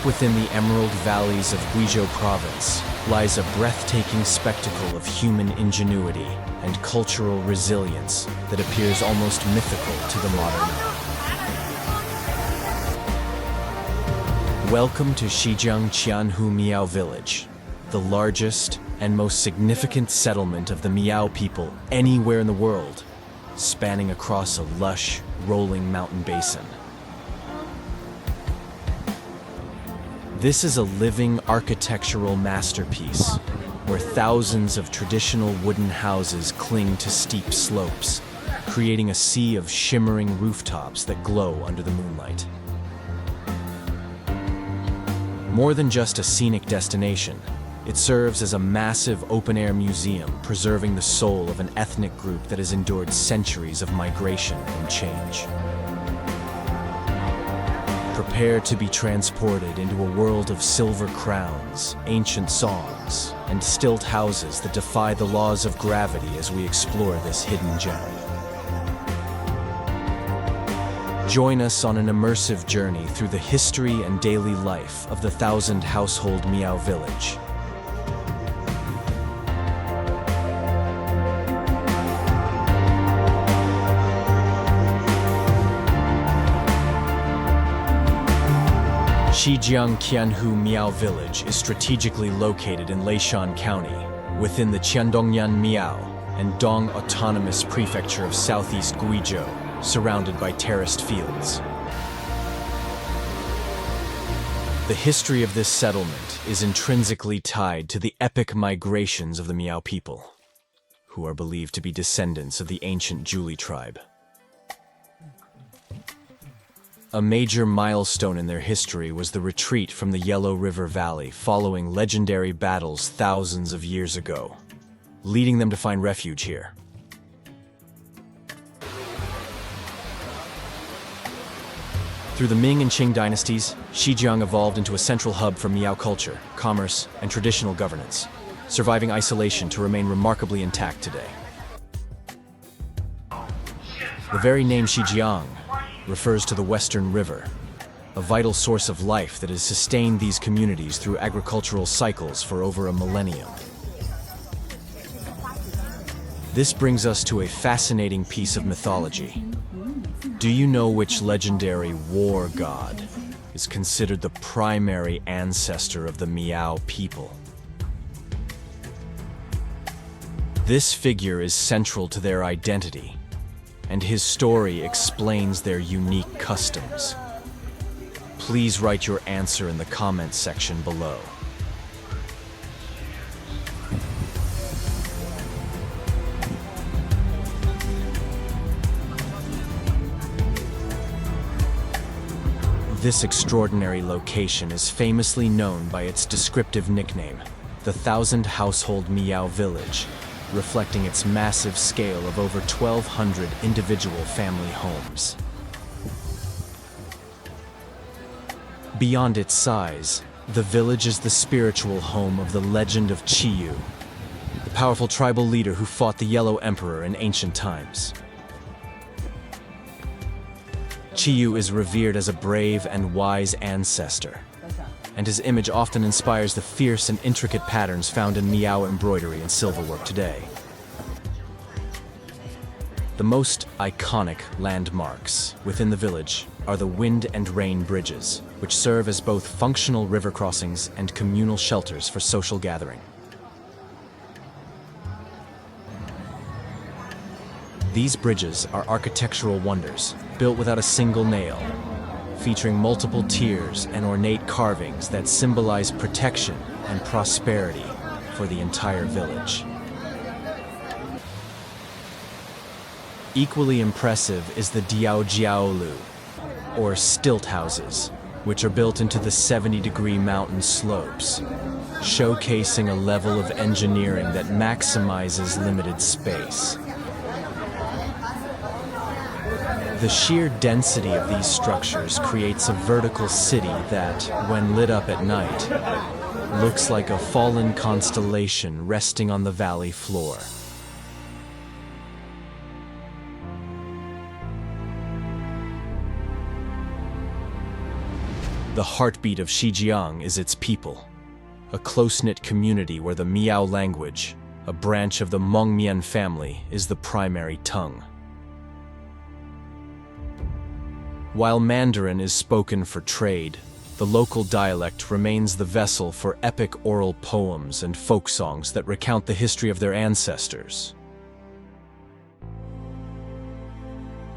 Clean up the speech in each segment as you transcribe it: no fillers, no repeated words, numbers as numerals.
within the emerald valleys of Guizhou Province lies a breathtaking spectacle of human ingenuity and cultural resilience that appears almost mythical to the modern eye. Welcome to Xijiang Qianhu Miao Village, the largest and most significant settlement of the Miao people anywhere in the world, spanning across a lush, rolling mountain basin. This is a living architectural masterpiece, where thousands of traditional wooden houses cling to steep slopes, creating a sea of shimmering rooftops that glow under the moonlight. More than just a scenic destination, it serves as a massive open-air museum preserving the soul of an ethnic group that has endured centuries of migration and change. Prepare to be transported into a world of silver crowns, ancient songs, and stilt houses that defy the laws of gravity as we explore this hidden gem. Join us on an immersive journey through the history and daily life of the 1,000-household Miao Village. Xijiang Qianhu Miao Village is strategically located in Leshan County, within the Qiandongnan Miao and Dong Autonomous Prefecture of Southeast Guizhou, surrounded by terraced fields. The history of this settlement is intrinsically tied to the epic migrations of the Miao people, who are believed to be descendants of the ancient Zhuli tribe. A major milestone in their history was the retreat from the Yellow River Valley following legendary battles thousands of years ago, leading them to find refuge here. Through the Ming and Qing dynasties, Xijiang evolved into a central hub for Miao culture, commerce, and traditional governance, surviving isolation to remain remarkably intact today. The very name Xijiang refers to the Western River, a vital source of life that has sustained these communities through agricultural cycles for over a millennium. This brings us to a fascinating piece of mythology. Do you know which legendary war god is considered the primary ancestor of the Miao people? This figure is central to their identity, and his story explains their unique customs. Please write your answer in the comments section below. This extraordinary location is famously known by its descriptive nickname, the 1,000-household Miao Village, reflecting its massive scale of over 1,200 individual family homes. Beyond its size, the village is the spiritual home of the legend of Qiyu, the powerful tribal leader who fought the Yellow Emperor in ancient times. Qiyu is revered as a brave and wise ancestor, and his image often inspires the fierce and intricate patterns found in Miao embroidery and silverwork today. The most iconic landmarks within the village are the wind and rain bridges, which serve as both functional river crossings and communal shelters for social gathering. These bridges are architectural wonders, built without a single nail, featuring multiple tiers and ornate carvings that symbolize protection and prosperity for the entire village. Equally impressive is the Diaojiaolu, or stilt houses, which are built into the 70-degree mountain slopes, showcasing a level of engineering that maximizes limited space. The sheer density of these structures creates a vertical city that, when lit up at night, looks like a fallen constellation resting on the valley floor. The heartbeat of Xijiang is its people, a close-knit community where the Miao language, a branch of the Hmong family, is the primary tongue. While Mandarin is spoken for trade, the local dialect remains the vessel for epic oral poems and folk songs that recount the history of their ancestors.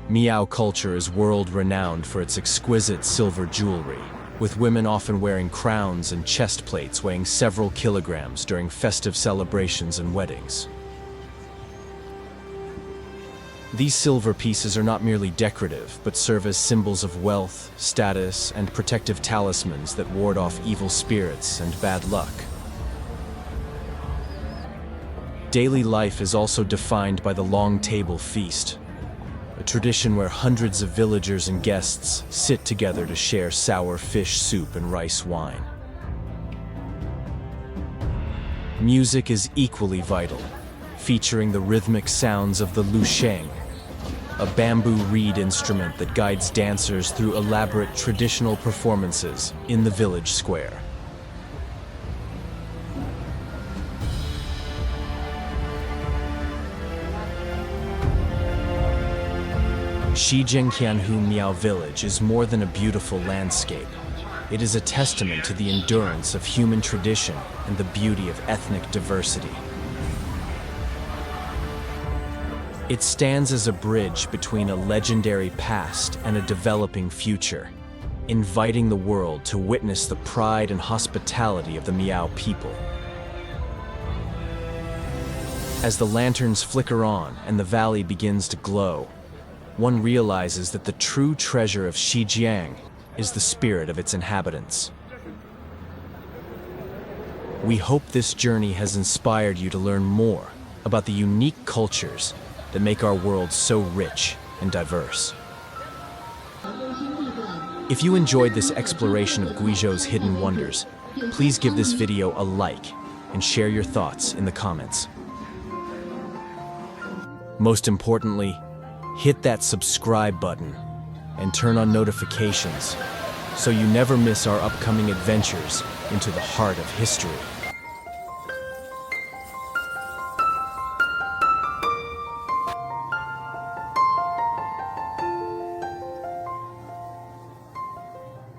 Miao culture is world-renowned for its exquisite silver jewelry, with women often wearing crowns and chest plates weighing several kilograms during festive celebrations and weddings. These silver pieces are not merely decorative, but serve as symbols of wealth, status, and protective talismans that ward off evil spirits and bad luck. Daily life is also defined by the long table feast, a tradition where hundreds of villagers and guests sit together to share sour fish soup and rice wine. Music is equally vital, featuring the rhythmic sounds of the lusheng, a bamboo reed instrument that guides dancers through elaborate traditional performances in the village square. Xijiang Qianhu Miao Village is more than a beautiful landscape. It is a testament to the endurance of human tradition and the beauty of ethnic diversity. It stands as a bridge between a legendary past and a developing future, inviting the world to witness the pride and hospitality of the Miao people. As the lanterns flicker on and the valley begins to glow, one realizes that the true treasure of Xijiang is the spirit of its inhabitants. We hope this journey has inspired you to learn more about the unique cultures that make our world so rich and diverse. If you enjoyed this exploration of Guizhou's hidden wonders, please give this video a like and share your thoughts in the comments. Most importantly, hit that subscribe button and turn on notifications so you never miss our upcoming adventures into the heart of history.